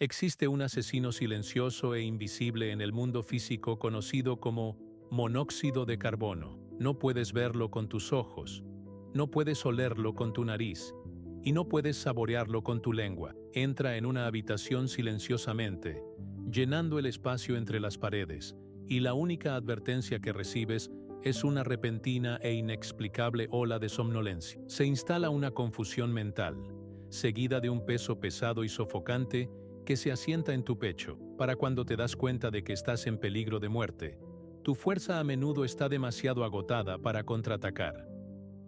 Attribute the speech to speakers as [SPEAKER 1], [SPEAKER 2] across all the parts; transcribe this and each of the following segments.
[SPEAKER 1] Existe un asesino silencioso e invisible en el mundo físico conocido como monóxido de carbono. No puedes verlo con tus ojos, no puedes olerlo con tu nariz y no puedes saborearlo con tu lengua. Entra en una habitación silenciosamente, llenando el espacio entre las paredes, y la única advertencia que recibes es una repentina e inexplicable ola de somnolencia. Se instala una confusión mental, seguida de un peso pesado y sofocante que se asienta en tu pecho. Para cuando te das cuenta de que estás en peligro de muerte, tu fuerza a menudo está demasiado agotada para contraatacar.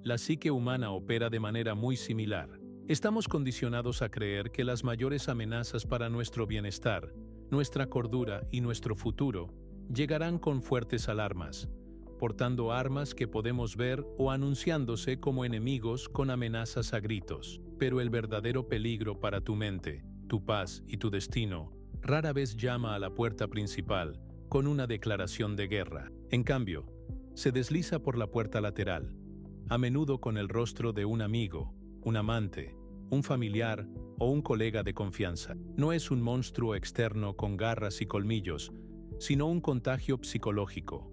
[SPEAKER 1] La psique humana opera de manera muy similar. Estamos condicionados a creer que las mayores amenazas para nuestro bienestar, nuestra cordura y nuestro futuro llegarán con fuertes alarmas, portando armas que podemos ver o anunciándose como enemigos con amenazas a gritos. Pero el verdadero peligro para tu mente, tu paz y tu destino rara vez llama a la puerta principal con una declaración de guerra. En cambio, se desliza por la puerta lateral, a menudo con el rostro de un amigo, un amante, un familiar o un colega de confianza. No es un monstruo externo con garras y colmillos, sino un contagio psicológico,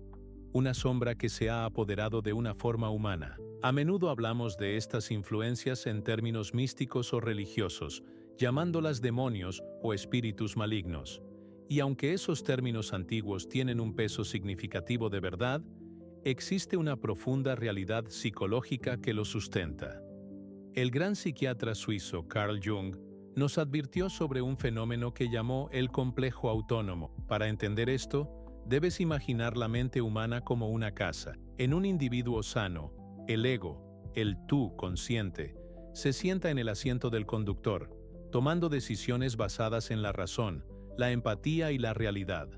[SPEAKER 1] una sombra que se ha apoderado de una forma humana. A menudo hablamos de estas influencias en términos místicos o religiosos, llamándolas demonios o espíritus malignos. Y aunque esos términos antiguos tienen un peso significativo de verdad, existe una profunda realidad psicológica que lo sustenta. El gran psiquiatra suizo Carl Jung nos advirtió sobre un fenómeno que llamó el complejo autónomo. Para entender esto, debes imaginar la mente humana como una casa. En un individuo sano, el ego, el tú consciente, se sienta en el asiento del conductor, tomando decisiones basadas en la razón, la empatía y la realidad.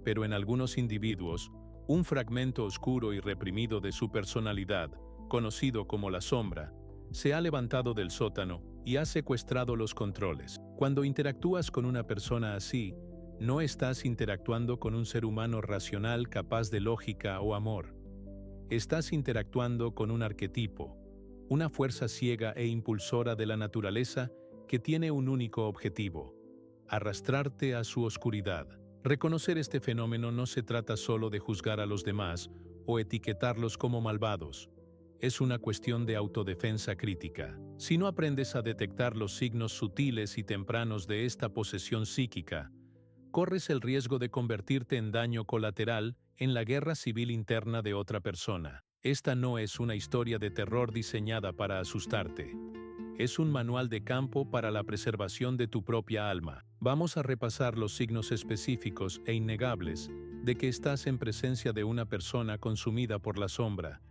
[SPEAKER 1] Pero en algunos individuos, un fragmento oscuro y reprimido de su personalidad, conocido como la sombra, se ha levantado del sótano y ha secuestrado los controles. Cuando interactúas con una persona así, no estás interactuando con un ser humano racional capaz de lógica o amor. Estás interactuando con un arquetipo, una fuerza ciega e impulsora de la naturaleza que tiene un único objetivo: arrastrarte a su oscuridad. Reconocer este fenómeno no se trata solo de juzgar a los demás o etiquetarlos como malvados. Es una cuestión de autodefensa crítica. Si no aprendes a detectar los signos sutiles y tempranos de esta posesión psíquica, corres el riesgo de convertirte en daño colateral en la guerra civil interna de otra persona. Esta no es una historia de terror diseñada para asustarte. Es un manual de campo para la preservación de tu propia alma. Vamos a repasar los signos específicos e innegables de que estás en presencia de una persona consumida por la sombra,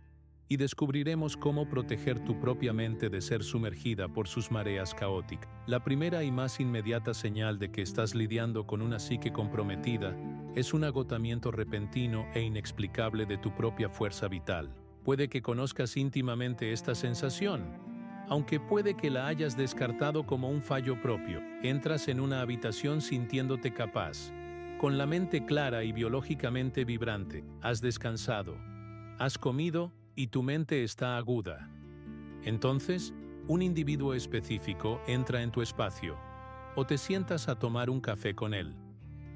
[SPEAKER 1] y descubriremos cómo proteger tu propia mente de ser sumergida por sus mareas caóticas. La primera y más inmediata señal de que estás lidiando con una psique comprometida es un agotamiento repentino e inexplicable de tu propia fuerza vital. Puede que conozcas íntimamente esta sensación, aunque puede que la hayas descartado como un fallo propio. Entras en una habitación sintiéndote capaz, con la mente clara y biológicamente vibrante. Has descansado, has comido y tu mente está aguda. Entonces, un individuo específico entra en tu espacio, o te sientas a tomar un café con él.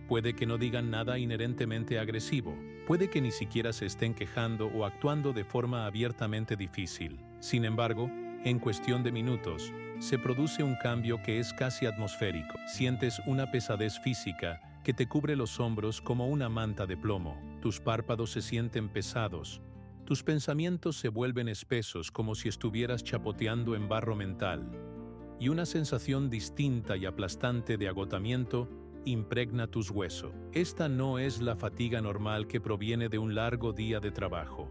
[SPEAKER 1] Puede que no digan nada inherentemente agresivo, puede que ni siquiera se estén quejando o actuando de forma abiertamente difícil. Sin embargo, en cuestión de minutos, se produce un cambio que es casi atmosférico. Sientes una pesadez física que te cubre los hombros como una manta de plomo. Tus párpados se sienten pesados. Tus pensamientos se vuelven espesos como si estuvieras chapoteando en barro mental. Y una sensación distinta y aplastante de agotamiento impregna tus huesos. Esta no es la fatiga normal que proviene de un largo día de trabajo.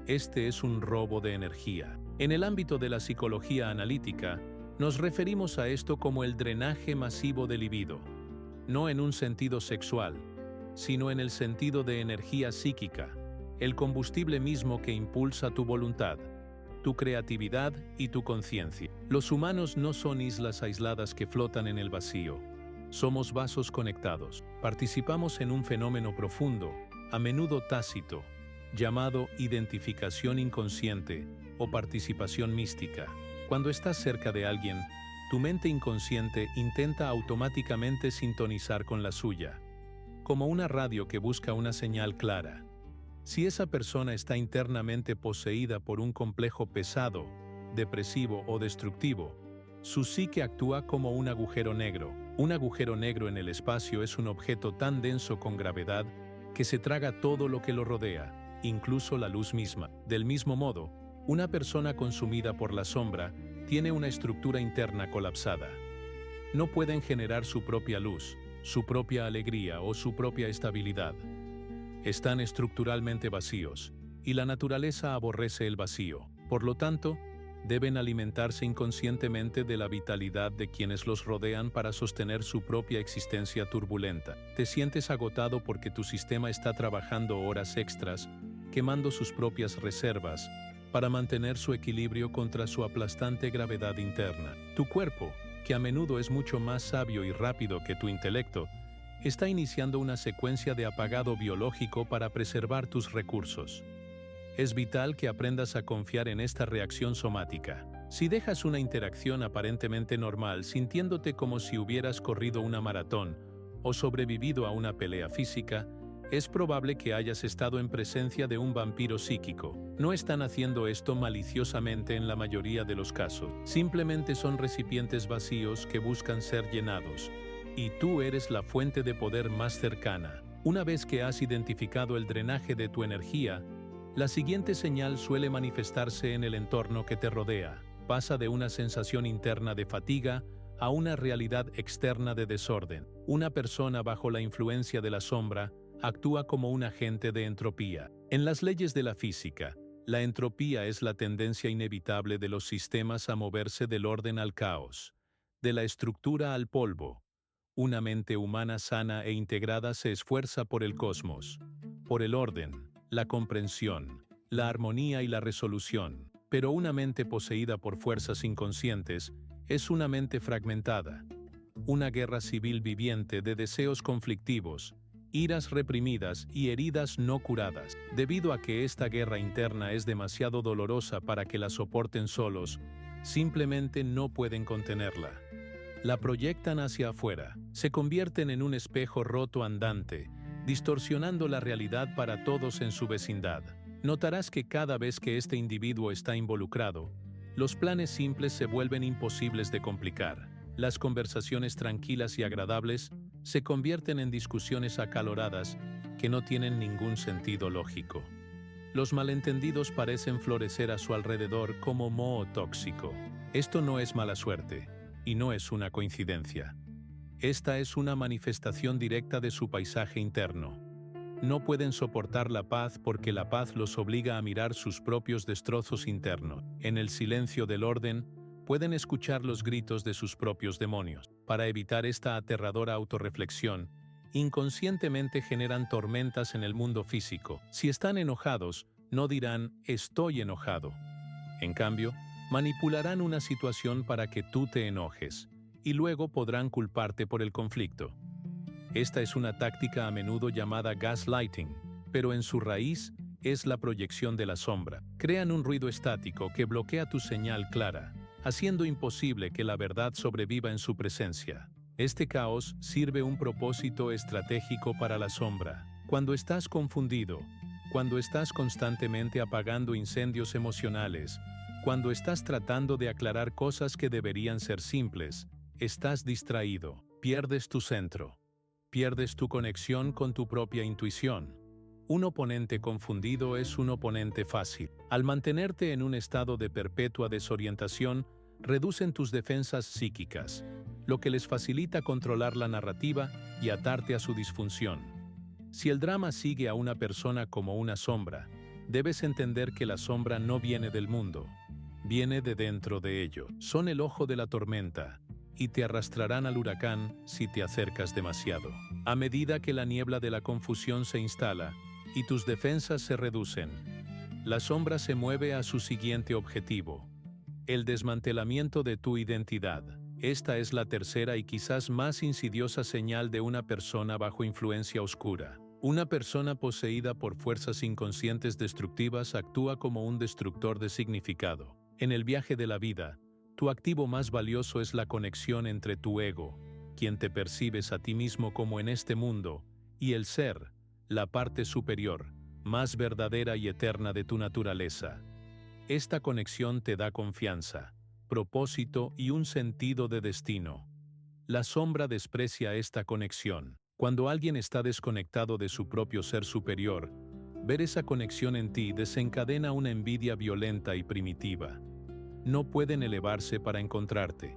[SPEAKER 1] Este es un robo de energía. En el ámbito de la psicología analítica, nos referimos a esto como el drenaje masivo de libido, no en un sentido sexual, sino en el sentido de energía psíquica, el combustible mismo que impulsa tu voluntad, tu creatividad y tu conciencia. Los humanos no son islas aisladas que flotan en el vacío. Somos vasos conectados. Participamos en un fenómeno profundo, a menudo tácito, llamado identificación inconsciente o participación mística. Cuando estás cerca de alguien, tu mente inconsciente intenta automáticamente sintonizar con la suya, como una radio que busca una señal clara. Si esa persona está internamente poseída por un complejo pesado, depresivo o destructivo, su psique actúa como un agujero negro. Un agujero negro en el espacio es un objeto tan denso con gravedad que se traga todo lo que lo rodea, incluso la luz misma. Del mismo modo, una persona consumida por la sombra tiene una estructura interna colapsada. No pueden generar su propia luz, su propia alegría o su propia estabilidad. Están estructuralmente vacíos, y la naturaleza aborrece el vacío. Por lo tanto, deben alimentarse inconscientemente de la vitalidad de quienes los rodean para sostener su propia existencia turbulenta. Te sientes agotado porque tu sistema está trabajando horas extras, quemando sus propias reservas, para mantener su equilibrio contra su aplastante gravedad interna. Tu cuerpo, que a menudo es mucho más sabio y rápido que tu intelecto, está iniciando una secuencia de apagado biológico para preservar tus recursos. Es vital que aprendas a confiar en esta reacción somática. Si dejas una interacción aparentemente normal sintiéndote como si hubieras corrido una maratón o sobrevivido a una pelea física, es probable que hayas estado en presencia de un vampiro psíquico. No están haciendo esto maliciosamente en la mayoría de los casos. Simplemente son recipientes vacíos que buscan ser llenados. Y tú eres la fuente de poder más cercana. Una vez que has identificado el drenaje de tu energía, la siguiente señal suele manifestarse en el entorno que te rodea. Pasa de una sensación interna de fatiga a una realidad externa de desorden. Una persona bajo la influencia de la sombra actúa como un agente de entropía. En las leyes de la física, la entropía es la tendencia inevitable de los sistemas a moverse del orden al caos, de la estructura al polvo. Una mente humana sana e integrada se esfuerza por el cosmos, por el orden, la comprensión, la armonía y la resolución. Pero una mente poseída por fuerzas inconscientes es una mente fragmentada, una guerra civil viviente de deseos conflictivos, iras reprimidas y heridas no curadas. Debido a que esta guerra interna es demasiado dolorosa para que la soporten solos, simplemente no pueden contenerla. La proyectan hacia afuera, se convierten en un espejo roto andante, distorsionando la realidad para todos en su vecindad. Notarás que cada vez que este individuo está involucrado, los planes simples se vuelven imposibles de complicar. Las conversaciones tranquilas y agradables se convierten en discusiones acaloradas que no tienen ningún sentido lógico. Los malentendidos parecen florecer a su alrededor como moho tóxico. Esto no es mala suerte. Y no es una coincidencia. Esta es una manifestación directa de su paisaje interno. No pueden soportar la paz porque la paz los obliga a mirar sus propios destrozos internos. En el silencio del orden, pueden escuchar los gritos de sus propios demonios. Para evitar esta aterradora autorreflexión, inconscientemente generan tormentas en el mundo físico. Si están enojados, no dirán «estoy enojado». En cambio, manipularán una situación para que tú te enojes, y luego podrán culparte por el conflicto. Esta es una táctica a menudo llamada gaslighting, pero en su raíz es la proyección de la sombra. Crean un ruido estático que bloquea tu señal clara, haciendo imposible que la verdad sobreviva en su presencia. Este caos sirve un propósito estratégico para la sombra. Cuando estás confundido, cuando estás constantemente apagando incendios emocionales, cuando estás tratando de aclarar cosas que deberían ser simples, estás distraído, pierdes tu centro, pierdes tu conexión con tu propia intuición. Un oponente confundido es un oponente fácil. Al mantenerte en un estado de perpetua desorientación, reducen tus defensas psíquicas, lo que les facilita controlar la narrativa y atarte a su disfunción. Si el drama sigue a una persona como una sombra, debes entender que la sombra no viene del mundo. Viene de dentro de ello. Son el ojo de la tormenta, y te arrastrarán al huracán si te acercas demasiado. A medida que la niebla de la confusión se instala y tus defensas se reducen, la sombra se mueve a su siguiente objetivo: el desmantelamiento de tu identidad. Esta es la tercera y quizás más insidiosa señal de una persona bajo influencia oscura. Una persona poseída por fuerzas inconscientes destructivas actúa como un destructor de significado. En el viaje de la vida, Tu activo más valioso es la conexión entre tu ego, quien te percibes a ti mismo como en este mundo, y el ser, la parte superior, más verdadera y eterna de tu naturaleza. Esta conexión te da confianza, propósito y un sentido de destino. La sombra desprecia esta conexión. Cuando alguien está desconectado de su propio ser superior, ver esa conexión en ti desencadena una envidia violenta y primitiva. No pueden elevarse para encontrarte,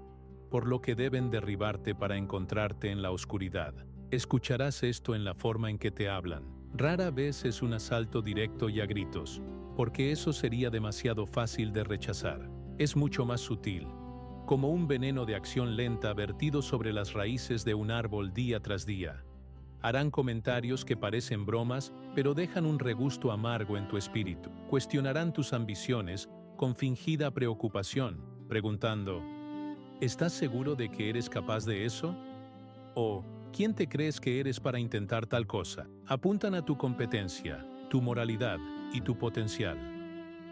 [SPEAKER 1] por lo que deben derribarte para encontrarte en la oscuridad. Escucharás esto en la forma en que te hablan. Rara vez es un asalto directo y a gritos, porque eso sería demasiado fácil de rechazar. Es mucho más sutil, como un veneno de acción lenta vertido sobre las raíces de un árbol día tras día. Harán comentarios que parecen bromas, pero dejan un regusto amargo en tu espíritu. Cuestionarán tus ambiciones con fingida preocupación, preguntando, ¿estás seguro de que eres capaz de eso? ¿O quién te crees que eres para intentar tal cosa? Apuntan a tu competencia, tu moralidad y tu potencial.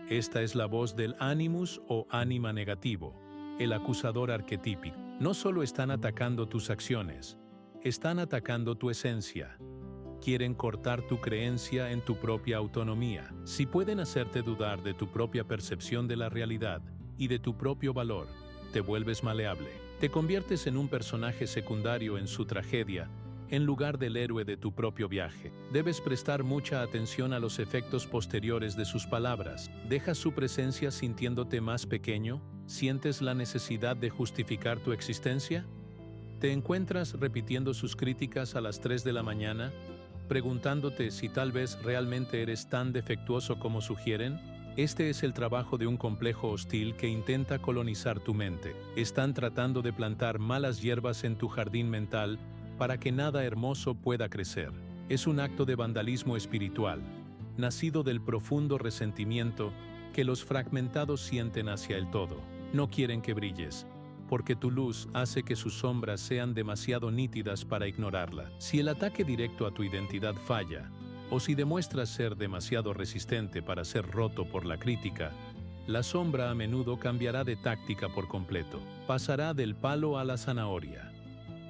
[SPEAKER 1] Esta es la voz del animus o ánima negativo, el acusador arquetípico. No solo están atacando tus acciones, están atacando tu esencia. Quieren cortar tu creencia en tu propia autonomía. Si pueden hacerte dudar de tu propia percepción de la realidad y de tu propio valor, te vuelves maleable. Te conviertes en un personaje secundario en su tragedia, en lugar del héroe de tu propio viaje. Debes prestar mucha atención a los efectos posteriores de sus palabras. ¿Dejas su presencia sintiéndote más pequeño? ¿Sientes la necesidad de justificar tu existencia? ¿Te encuentras repitiendo sus críticas a las 3 de la mañana, preguntándote si tal vez realmente eres tan defectuoso como sugieren? Este es el trabajo de un complejo hostil que intenta colonizar tu mente. Están tratando de plantar malas hierbas en tu jardín mental para que nada hermoso pueda crecer. Es un acto de vandalismo espiritual, nacido del profundo resentimiento que los fragmentados sienten hacia el todo. No quieren que brilles, porque tu luz hace que sus sombras sean demasiado nítidas para ignorarla. Si el ataque directo a tu identidad falla, o si demuestras ser demasiado resistente para ser roto por la crítica, la sombra a menudo cambiará de táctica por completo. Pasará del palo a la zanahoria.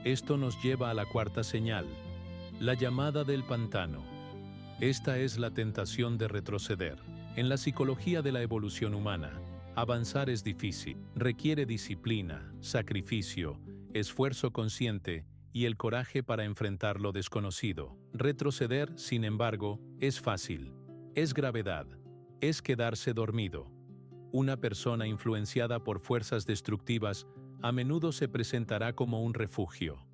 [SPEAKER 1] Esto nos lleva a la cuarta señal, la llamada del pantano. Esta es la tentación de retroceder. En la psicología de la evolución humana, avanzar es difícil, requiere disciplina, sacrificio, esfuerzo consciente y el coraje para enfrentar lo desconocido. Retroceder, sin embargo, es fácil. Es gravedad. Es quedarse dormido. Una persona influenciada por fuerzas destructivas a menudo se presentará como un refugio.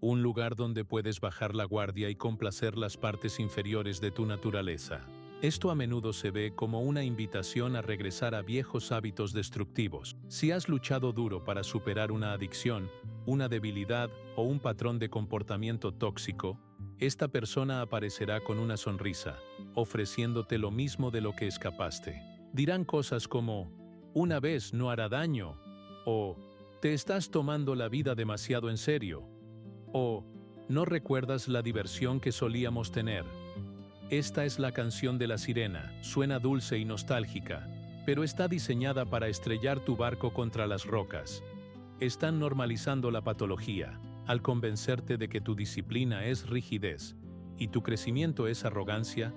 [SPEAKER 1] Un lugar donde puedes bajar la guardia y complacer las partes inferiores de tu naturaleza. Esto a menudo se ve como una invitación a regresar a viejos hábitos destructivos. Si has luchado duro para superar una adicción, una debilidad o un patrón de comportamiento tóxico, esta persona aparecerá con una sonrisa, ofreciéndote lo mismo de lo que escapaste. Dirán cosas como, una vez no hará daño, o te estás tomando la vida demasiado en serio, o no recuerdas la diversión que solíamos tener. Esta es la canción de la sirena, suena dulce y nostálgica, pero está diseñada para estrellar tu barco contra las rocas. Están normalizando la patología, al convencerte de que tu disciplina es rigidez y tu crecimiento es arrogancia,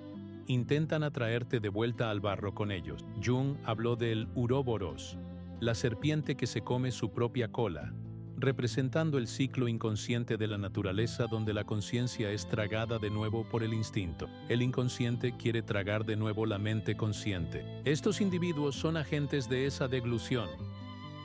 [SPEAKER 1] intentan atraerte de vuelta al barro con ellos. Jung habló del Uroboros, la serpiente que se come su propia cola, representando el ciclo inconsciente de la naturaleza donde la conciencia es tragada de nuevo por el instinto. El inconsciente quiere tragar de nuevo la mente consciente. Estos individuos son agentes de esa deglución.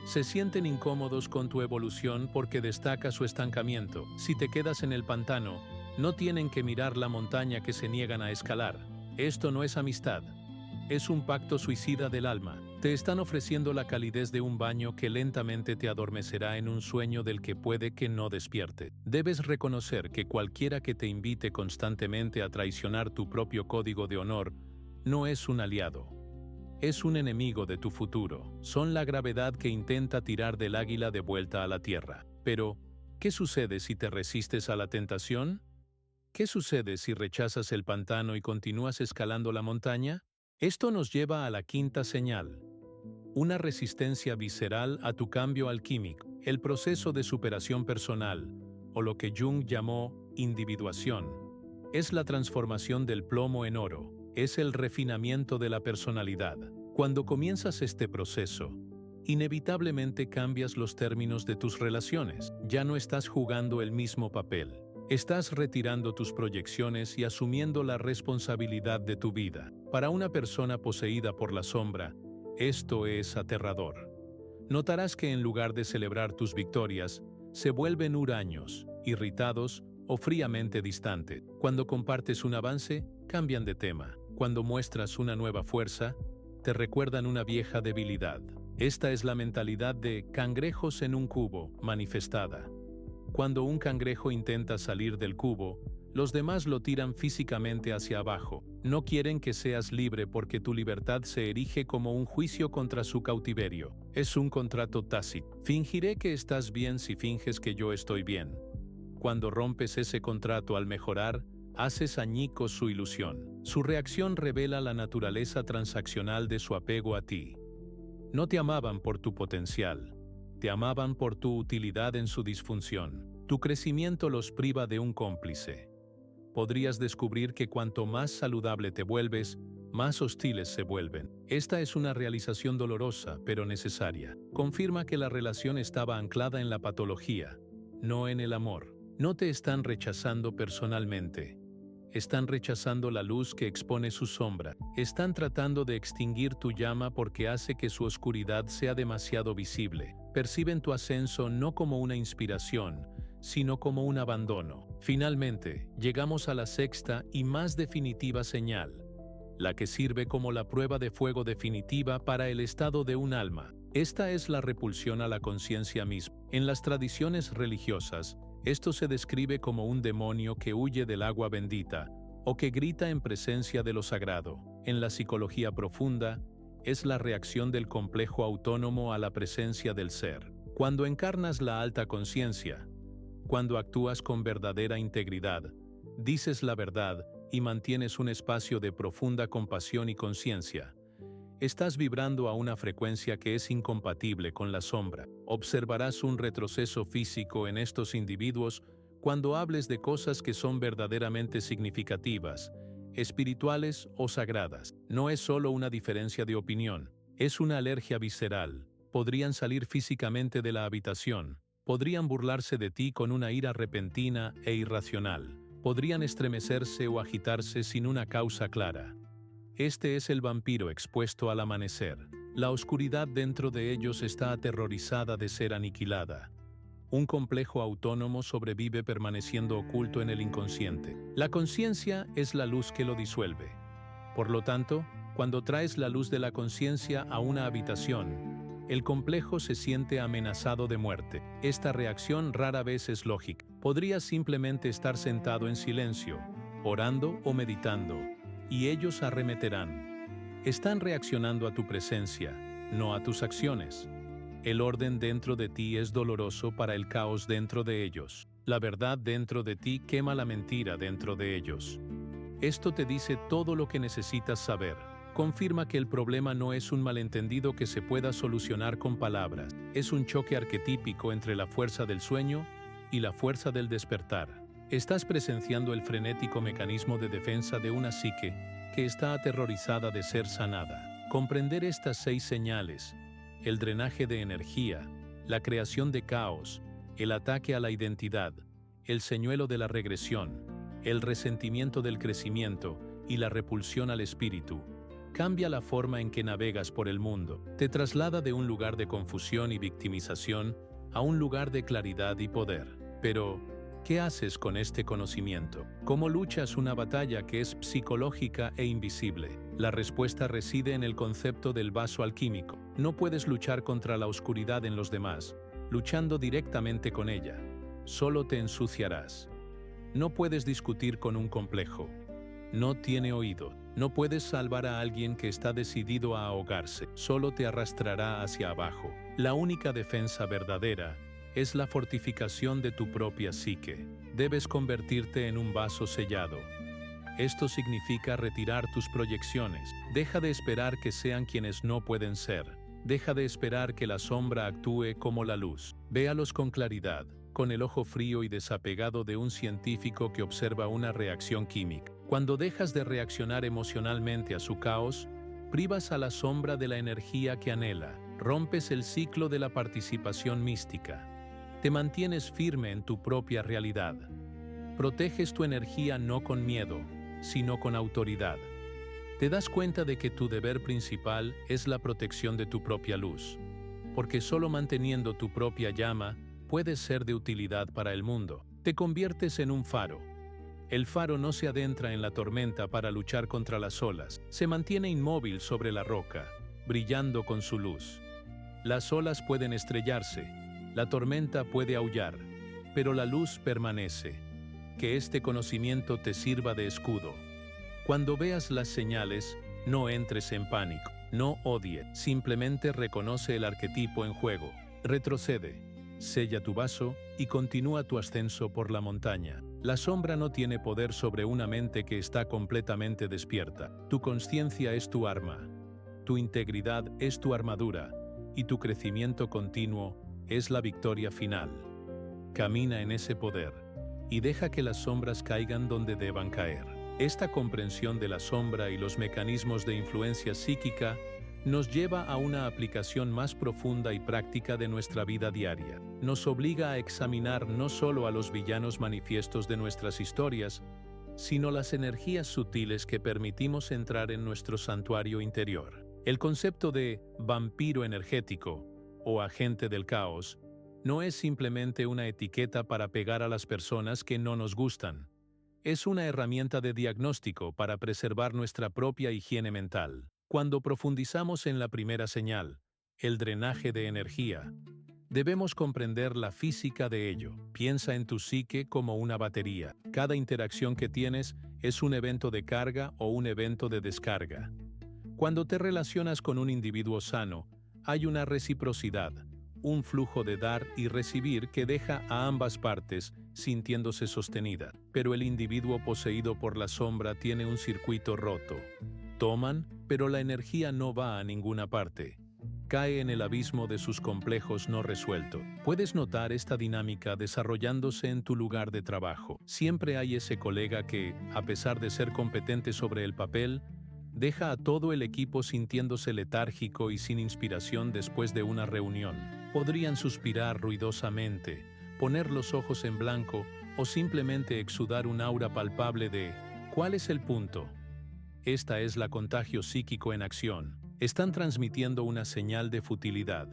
[SPEAKER 1] Se sienten incómodos con tu evolución porque destaca su estancamiento. Si te quedas en el pantano, no tienen que mirar la montaña que se niegan a escalar. Esto no es amistad. Es un pacto suicida del alma. Te están ofreciendo la calidez de un baño que lentamente te adormecerá en un sueño del que puede que no despierte. Debes reconocer que cualquiera que te invite constantemente a traicionar tu propio código de honor no es un aliado. Es un enemigo de tu futuro. Son la gravedad que intenta tirar del águila de vuelta a la tierra. Pero, ¿qué sucede si te resistes a la tentación? ¿Qué sucede si rechazas el pantano y continúas escalando la montaña? Esto nos lleva a la quinta señal, una resistencia visceral a tu cambio alquímico. El proceso de superación personal, o lo que Jung llamó individuación, es la transformación del plomo en oro, es el refinamiento de la personalidad. Cuando comienzas este proceso, inevitablemente cambias los términos de tus relaciones. Ya no estás jugando el mismo papel. Estás retirando tus proyecciones y asumiendo la responsabilidad de tu vida. Para una persona poseída por la sombra, esto es aterrador. Notarás que en lugar de celebrar tus victorias, se vuelven huraños, irritados o fríamente distantes. Cuando compartes un avance, cambian de tema. Cuando muestras una nueva fuerza, te recuerdan una vieja debilidad. Esta es la mentalidad de cangrejos en un cubo, manifestada. Cuando un cangrejo intenta salir del cubo, los demás lo tiran físicamente hacia abajo. No quieren que seas libre porque tu libertad se erige como un juicio contra su cautiverio. Es un contrato tácito. Fingiré que estás bien si finges que yo estoy bien. Cuando rompes ese contrato al mejorar, haces añicos su ilusión. Su reacción revela la naturaleza transaccional de su apego a ti. No te amaban por tu potencial, te amaban por tu utilidad en su disfunción. Tu crecimiento los priva de un cómplice. Podrías descubrir que cuanto más saludable te vuelves, más hostiles se vuelven. Esta es una realización dolorosa, pero necesaria. Confirma que la relación estaba anclada en la patología, no en el amor. No te están rechazando personalmente. Están rechazando la luz que expone su sombra. Están tratando de extinguir tu llama porque hace que su oscuridad sea demasiado visible. Perciben tu ascenso no como una inspiración, sino como un abandono. Finalmente, llegamos a la sexta y más definitiva señal, la que sirve como la prueba de fuego definitiva para el estado de un alma. Esta es la repulsión a la conciencia misma. En las tradiciones religiosas, esto se describe como un demonio que huye del agua bendita o que grita en presencia de lo sagrado. En la psicología profunda, es la reacción del complejo autónomo a la presencia del ser. Cuando encarnas la alta conciencia, cuando actúas con verdadera integridad, dices la verdad y mantienes un espacio de profunda compasión y conciencia, estás vibrando a una frecuencia que es incompatible con la sombra. Observarás un retroceso físico en estos individuos cuando hables de cosas que son verdaderamente significativas, espirituales o sagradas. No es solo una diferencia de opinión, es una alergia visceral. Podrían salir físicamente de la habitación, podrían burlarse de ti con una ira repentina e irracional, podrían estremecerse o agitarse sin una causa clara. Este es el vampiro expuesto al amanecer. La oscuridad dentro de ellos está aterrorizada de ser aniquilada. Un complejo autónomo sobrevive permaneciendo oculto en el inconsciente. La conciencia es la luz que lo disuelve. Por lo tanto, cuando traes la luz de la conciencia a una habitación, el complejo se siente amenazado de muerte. Esta reacción rara vez es lógica. Podrías simplemente estar sentado en silencio, orando o meditando, y ellos arremeterán. Están reaccionando a tu presencia, no a tus acciones. El orden dentro de ti es doloroso para el caos dentro de ellos. La verdad dentro de ti quema la mentira dentro de ellos. Esto te dice todo lo que necesitas saber. Confirma que el problema no es un malentendido que se pueda solucionar con palabras. Es un choque arquetípico entre la fuerza del sueño y la fuerza del despertar. Estás presenciando el frenético mecanismo de defensa de una psique que está aterrorizada de ser sanada. Comprender estas 6 señales, el drenaje de energía, la creación de caos, el ataque a la identidad, el señuelo de la regresión, el resentimiento del crecimiento y la repulsión al espíritu, cambia la forma en que navegas por el mundo. Te traslada de un lugar de confusión y victimización a un lugar de claridad y poder. Pero, ¿qué haces con este conocimiento? ¿Cómo luchas una batalla que es psicológica e invisible? La respuesta reside en el concepto del vaso alquímico. No puedes luchar contra la oscuridad en los demás, luchando directamente con ella. Solo te ensuciarás. No puedes discutir con un complejo. No tiene oído. No puedes salvar a alguien que está decidido a ahogarse. Solo te arrastrará hacia abajo. La única defensa verdadera es la fortificación de tu propia psique. Debes convertirte en un vaso sellado. Esto significa retirar tus proyecciones. Deja de esperar que sean quienes no pueden ser. Deja de esperar que la sombra actúe como la luz. Véalos con claridad, con el ojo frío y desapegado de un científico que observa una reacción química. Cuando dejas de reaccionar emocionalmente a su caos, privas a la sombra de la energía que anhela, rompes el ciclo de la participación mística. Te mantienes firme en tu propia realidad. Proteges tu energía no con miedo, sino con autoridad. Te das cuenta de que tu deber principal es la protección de tu propia luz, porque solo manteniendo tu propia llama puedes ser de utilidad para el mundo. Te conviertes en un faro. El faro no se adentra en la tormenta para luchar contra las olas, se mantiene inmóvil sobre la roca, brillando con su luz. Las olas pueden estrellarse, la tormenta puede aullar, pero la luz permanece. Que este conocimiento te sirva de escudo. Cuando veas las señales, no entres en pánico, no odie, simplemente reconoce el arquetipo en juego. Retrocede, sella tu vaso y continúa tu ascenso por la montaña. La sombra no tiene poder sobre una mente que está completamente despierta. Tu consciencia es tu arma, tu integridad es tu armadura y tu crecimiento continuo es la victoria final. Camina en ese poder y deja que las sombras caigan donde deban caer. Esta comprensión de la sombra y los mecanismos de influencia psíquica nos lleva a una aplicación más profunda y práctica de nuestra vida diaria. Nos obliga a examinar no solo a los villanos manifiestos de nuestras historias, sino las energías sutiles que permitimos entrar en nuestro santuario interior. El concepto de vampiro energético o agente del caos no es simplemente una etiqueta para pegar a las personas que no nos gustan. Es una herramienta de diagnóstico para preservar nuestra propia higiene mental. Cuando profundizamos en la primera señal, el drenaje de energía, debemos comprender la física de ello. Piensa en tu psique como una batería. Cada interacción que tienes es un evento de carga o un evento de descarga. Cuando te relacionas con un individuo sano, hay una reciprocidad, un flujo de dar y recibir que deja a ambas partes sintiéndose sostenida. Pero el individuo poseído por la sombra tiene un circuito roto. Toman, pero la energía no va a ninguna parte. Cae en el abismo de sus complejos no resueltos. Puedes notar esta dinámica desarrollándose en tu lugar de trabajo. Siempre hay ese colega que, a pesar de ser competente sobre el papel, deja a todo el equipo sintiéndose letárgico y sin inspiración después de una reunión. Podrían suspirar ruidosamente, poner los ojos en blanco o simplemente exudar un aura palpable de ¿cuál es el punto? Esta es la contagio psíquico en acción. Están transmitiendo una señal de futilidad.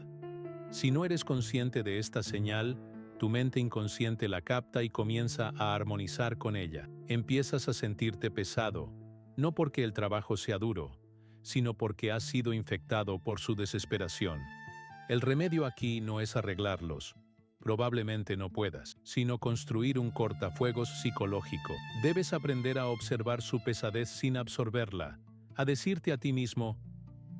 [SPEAKER 1] Si no eres consciente de esta señal, tu mente inconsciente la capta y comienza a armonizar con ella. Empiezas a sentirte pesado, no porque el trabajo sea duro, sino porque has sido infectado por su desesperación. El remedio aquí no es arreglarlos, probablemente no puedas, sino construir un cortafuegos psicológico. Debes aprender a observar su pesadez sin absorberla, a decirte a ti mismo,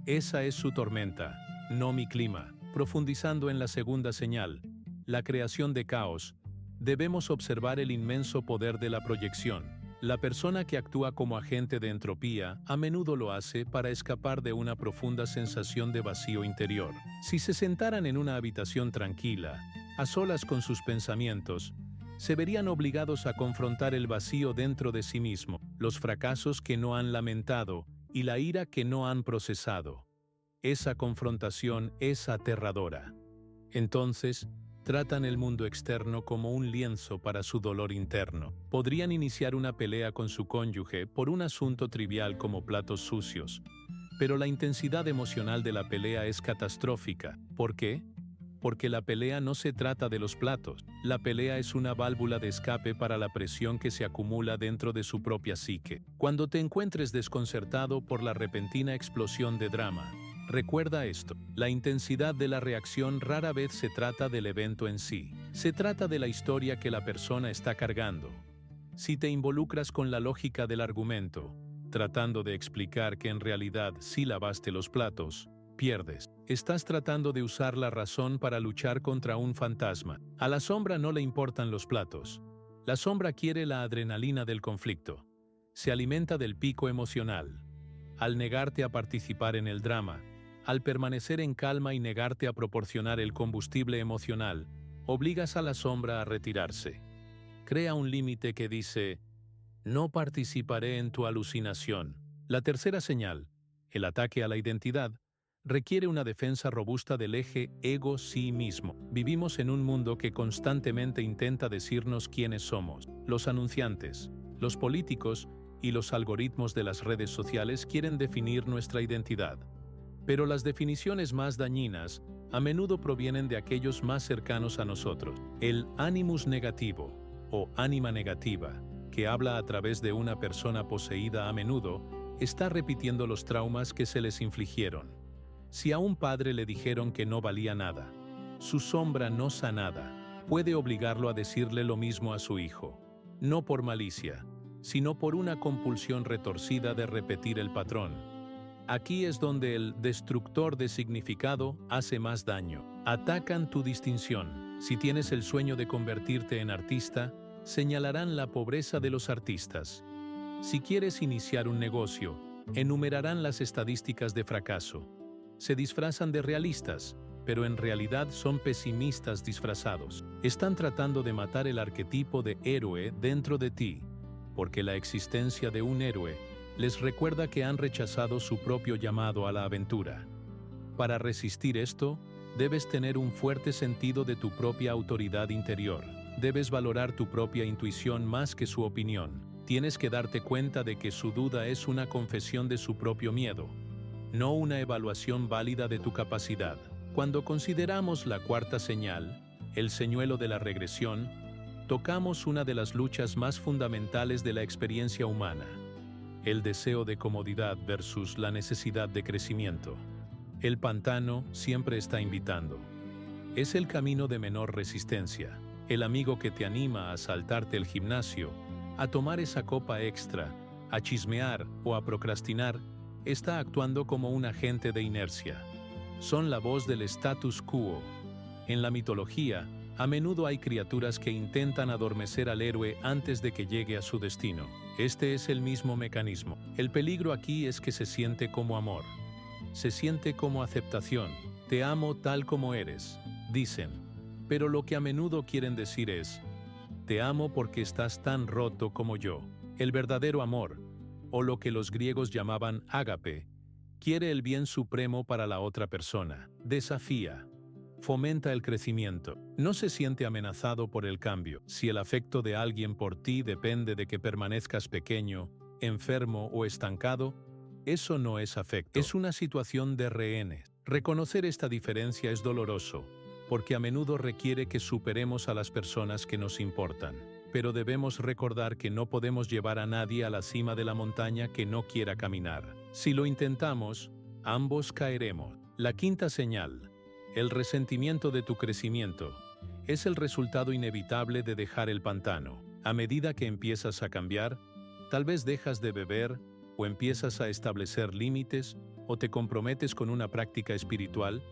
[SPEAKER 1] esa es su tormenta, no mi clima. Profundizando en la segunda señal, la creación de caos, debemos observar el inmenso poder de la proyección. La persona que actúa como agente de entropía a menudo lo hace para escapar de una profunda sensación de vacío interior. Si se sentaran en una habitación tranquila, a solas con sus pensamientos, se verían obligados a confrontar el vacío dentro de sí mismo, los fracasos que no han lamentado y la ira que no han procesado. Esa confrontación es aterradora. Entonces, tratan el mundo externo como un lienzo para su dolor interno. Podrían iniciar una pelea con su cónyuge por un asunto trivial como platos sucios, pero la intensidad emocional de la pelea es catastrófica. ¿Por qué? Porque la pelea no se trata de los platos. La pelea es una válvula de escape para la presión que se acumula dentro de su propia psique. Cuando te encuentres desconcertado por la repentina explosión de drama, recuerda esto, la intensidad de la reacción rara vez se trata del evento en sí. Se trata de la historia que la persona está cargando. Si te involucras con la lógica del argumento, tratando de explicar que en realidad sí lavaste los platos, pierdes. Estás tratando de usar la razón para luchar contra un fantasma. A la sombra no le importan los platos. La sombra quiere la adrenalina del conflicto. Se alimenta del pico emocional. Al negarte a participar en el drama, Al permanecer en calma y negarte a proporcionar el combustible emocional, obligas a la sombra a retirarse. Crea un límite que dice: no participaré en tu alucinación. La tercera señal, el ataque a la identidad, requiere una defensa robusta del eje ego-sí mismo. Vivimos en un mundo que constantemente intenta decirnos quiénes somos. Los anunciantes, los políticos y los algoritmos de las redes sociales quieren definir nuestra identidad. Pero las definiciones más dañinas a menudo provienen de aquellos más cercanos a nosotros. El animus negativo o ánima negativa, que habla a través de una persona poseída a menudo, está repitiendo los traumas que se les infligieron. Si a un padre le dijeron que no valía nada, su sombra no sanada puede obligarlo a decirle lo mismo a su hijo. No por malicia, sino por una compulsión retorcida de repetir el patrón. Aquí es donde el destructor de significado hace más daño. Atacan tu distinción. Si tienes el sueño de convertirte en artista, señalarán la pobreza de los artistas. Si quieres iniciar un negocio, enumerarán las estadísticas de fracaso. Se disfrazan de realistas, pero en realidad son pesimistas disfrazados. Están tratando de matar el arquetipo de héroe dentro de ti, porque la existencia de un héroe les recuerda que han rechazado su propio llamado a la aventura. Para resistir esto, debes tener un fuerte sentido de tu propia autoridad interior. Debes valorar tu propia intuición más que su opinión. Tienes que darte cuenta de que su duda es una confesión de su propio miedo, no una evaluación válida de tu capacidad. Cuando consideramos la cuarta señal, el señuelo de la regresión, tocamos una de las luchas más fundamentales de la experiencia humana: el deseo de comodidad versus la necesidad de crecimiento. El pantano siempre está invitando. Es el camino de menor resistencia. El amigo que te anima a saltarte el gimnasio, a tomar esa copa extra, a chismear o a procrastinar, está actuando como un agente de inercia. Son la voz del status quo. En la mitología, a menudo hay criaturas que intentan adormecer al héroe antes de que llegue a su destino. Este es el mismo mecanismo. El peligro aquí es que se siente como amor. Se siente como aceptación. Te amo tal como eres, dicen. Pero lo que a menudo quieren decir es: te amo porque estás tan roto como yo. El verdadero amor, o lo que los griegos llamaban ágape, quiere el bien supremo para la otra persona. Desafía. Fomenta el crecimiento. No se siente amenazado por el cambio. Si el afecto de alguien por ti depende de que permanezcas pequeño, enfermo o estancado, eso no es afecto. Es una situación de rehenes. Reconocer esta diferencia es doloroso, porque a menudo requiere que superemos a las personas que nos importan. Pero debemos recordar que no podemos llevar a nadie a la cima de la montaña que no quiera caminar. Si lo intentamos, ambos caeremos. La quinta señal, el resentimiento de tu crecimiento, es el resultado inevitable de dejar el pantano. A medida que empiezas a cambiar, tal vez dejas de beber, o empiezas a establecer límites, o te comprometes con una práctica espiritual,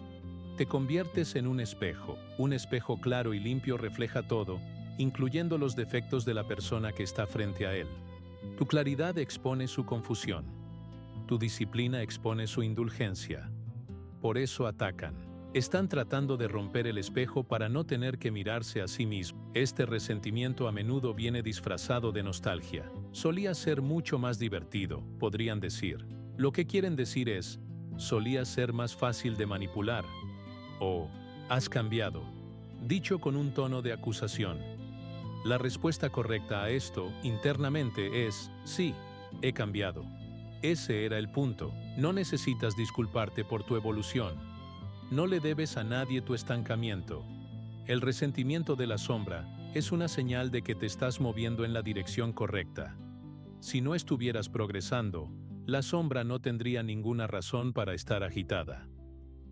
[SPEAKER 1] te conviertes en un espejo. Un espejo claro y limpio refleja todo, incluyendo los defectos de la persona que está frente a él. Tu claridad expone su confusión. Tu disciplina expone su indulgencia. Por eso atacan. Están tratando de romper el espejo para no tener que mirarse a sí mismo. Este resentimiento a menudo viene disfrazado de nostalgia. Solía ser mucho más divertido, podrían decir. Lo que quieren decir es: solía ser más fácil de manipular. O, has cambiado, dicho con un tono de acusación. La respuesta correcta a esto, internamente, es: sí, he cambiado. Ese era el punto. No necesitas disculparte por tu evolución. No le debes a nadie tu estancamiento. El resentimiento de la sombra es una señal de que te estás moviendo en la dirección correcta. Si no estuvieras progresando, la sombra no tendría ninguna razón para estar agitada.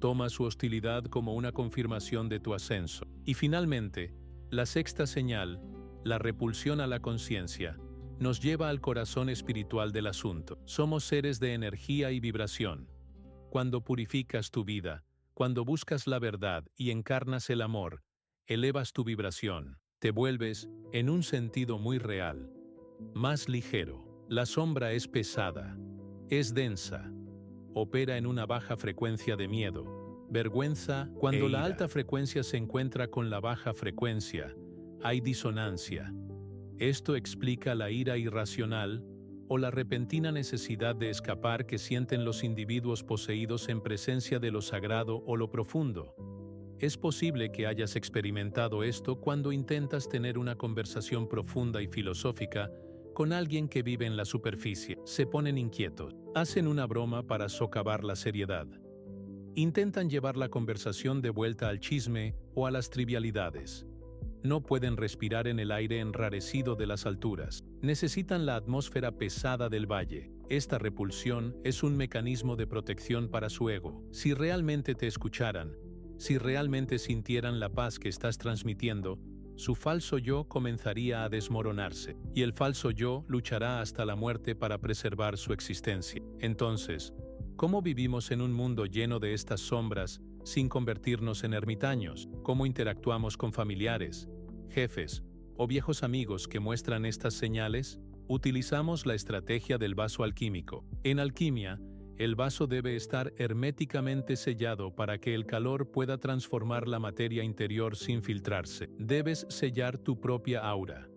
[SPEAKER 1] Toma su hostilidad como una confirmación de tu ascenso. Y finalmente, la sexta señal, la repulsión a la conciencia, nos lleva al corazón espiritual del asunto. Somos seres de energía y vibración. Cuando purificas tu vida, cuando buscas la verdad y encarnas el amor, elevas tu vibración, te vuelves, en un sentido muy real, más ligero. La sombra es pesada, es densa, opera en una baja frecuencia de miedo, vergüenza. Cuando la alta frecuencia se encuentra con la baja frecuencia, hay disonancia. Esto explica la ira irracional o la repentina necesidad de escapar que sienten los individuos poseídos en presencia de lo sagrado o lo profundo. Es posible que hayas experimentado esto cuando intentas tener una conversación profunda y filosófica con alguien que vive en la superficie. Se ponen inquietos, hacen una broma para socavar la seriedad. Intentan llevar la conversación de vuelta al chisme o a las trivialidades. No pueden respirar en el aire enrarecido de las alturas. Necesitan la atmósfera pesada del valle. Esta repulsión es un mecanismo de protección para su ego. Si realmente te escucharan, si realmente sintieran la paz que estás transmitiendo, su falso yo comenzaría a desmoronarse, y el falso yo luchará hasta la muerte para preservar su existencia. Entonces, ¿cómo vivimos en un mundo lleno de estas sombras sin convertirnos en ermitaños? ¿Cómo interactuamos con familiares, jefes o viejos amigos que muestran estas señales? Utilizamos la estrategia del vaso alquímico. En alquimia, el vaso debe estar herméticamente sellado para que el calor pueda transformar la materia interior sin filtrarse. Debes sellar tu propia aura.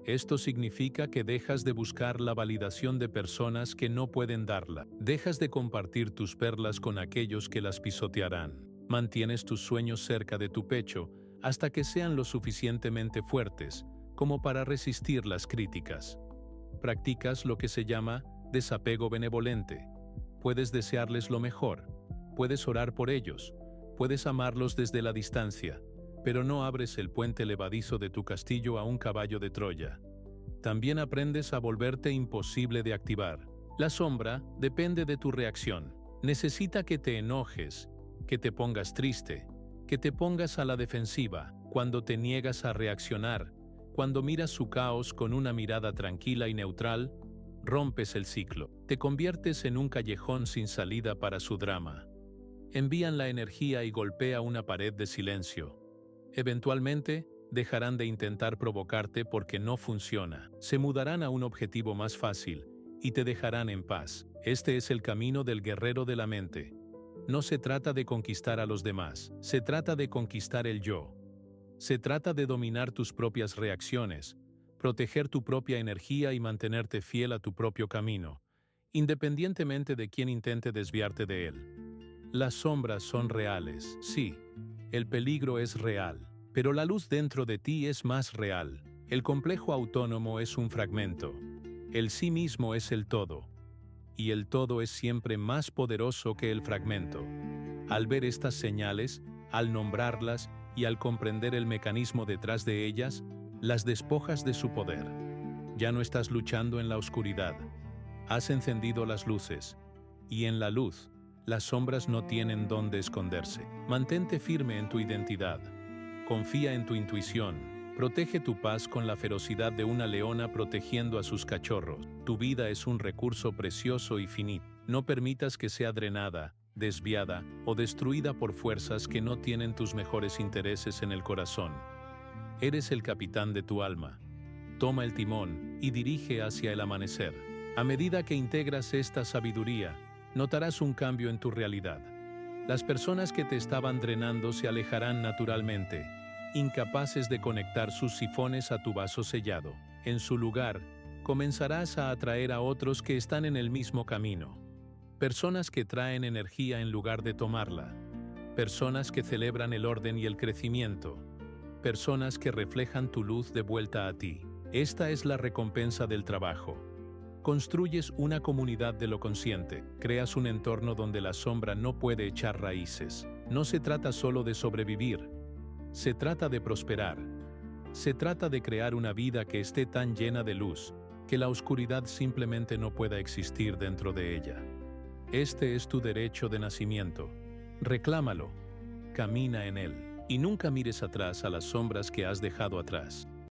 [SPEAKER 1] Esto significa que dejas de buscar la validación de personas que no pueden darla. Dejas de compartir tus perlas con aquellos que las pisotearán. Mantienes tus sueños cerca de tu pecho hasta que sean lo suficientemente fuertes como para resistir las críticas. Practicas lo que se llama desapego benevolente. Puedes desearles lo mejor, puedes orar por ellos, puedes amarlos desde la distancia, pero no abres el puente levadizo de tu castillo a un caballo de Troya. También aprendes a volverte imposible de activar. La sombra depende de tu reacción. Necesita que te enojes, que te pongas triste, que te pongas a la defensiva. Cuando te niegas a reaccionar, cuando miras su caos con una mirada tranquila y neutral, rompes el ciclo. Te conviertes en un callejón sin salida para su drama. Envían la energía y golpea una pared de silencio. Eventualmente, dejarán de intentar provocarte porque no funciona. Se mudarán a un objetivo más fácil y te dejarán en paz. Este es el camino del guerrero de la mente. No se trata de conquistar a los demás, se trata de conquistar el yo. Se trata de dominar tus propias reacciones, proteger tu propia energía y mantenerte fiel a tu propio camino, independientemente de quién intente desviarte de él. Las sombras son reales, sí, el peligro es real, pero la luz dentro de ti es más real. El complejo autónomo es un fragmento, el sí mismo es el todo, y el todo es siempre más poderoso que el fragmento. Al ver estas señales, al nombrarlas y al comprender el mecanismo detrás de ellas, las despojas de su poder. Ya no estás luchando en la oscuridad. Has encendido las luces, y en la luz, las sombras no tienen dónde esconderse. Mantente firme en tu identidad. Confía en tu intuición. Protege tu paz con la ferocidad de una leona protegiendo a sus cachorros. Tu vida es un recurso precioso y finito. No permitas que sea drenada, desviada o destruida por fuerzas que no tienen tus mejores intereses en el corazón. Eres el capitán de tu alma. Toma el timón y dirige hacia el amanecer. A medida que integras esta sabiduría, notarás un cambio en tu realidad. Las personas que te estaban drenando se alejarán naturalmente, incapaces de conectar sus sifones a tu vaso sellado. En su lugar, comenzarás a atraer a otros que están en el mismo camino. Personas que traen energía en lugar de tomarla. Personas que celebran el orden y el crecimiento. Personas que reflejan tu luz de vuelta a ti. Esta es la recompensa del trabajo. Construyes una comunidad de lo consciente, creas un entorno donde la sombra no puede echar raíces. No se trata solo de sobrevivir, se trata de prosperar. Se trata de crear una vida que esté tan llena de luz, que la oscuridad simplemente no pueda existir dentro de ella. Este es tu derecho de nacimiento. Reclámalo, camina en él. Y nunca mires atrás a las sombras que has dejado atrás.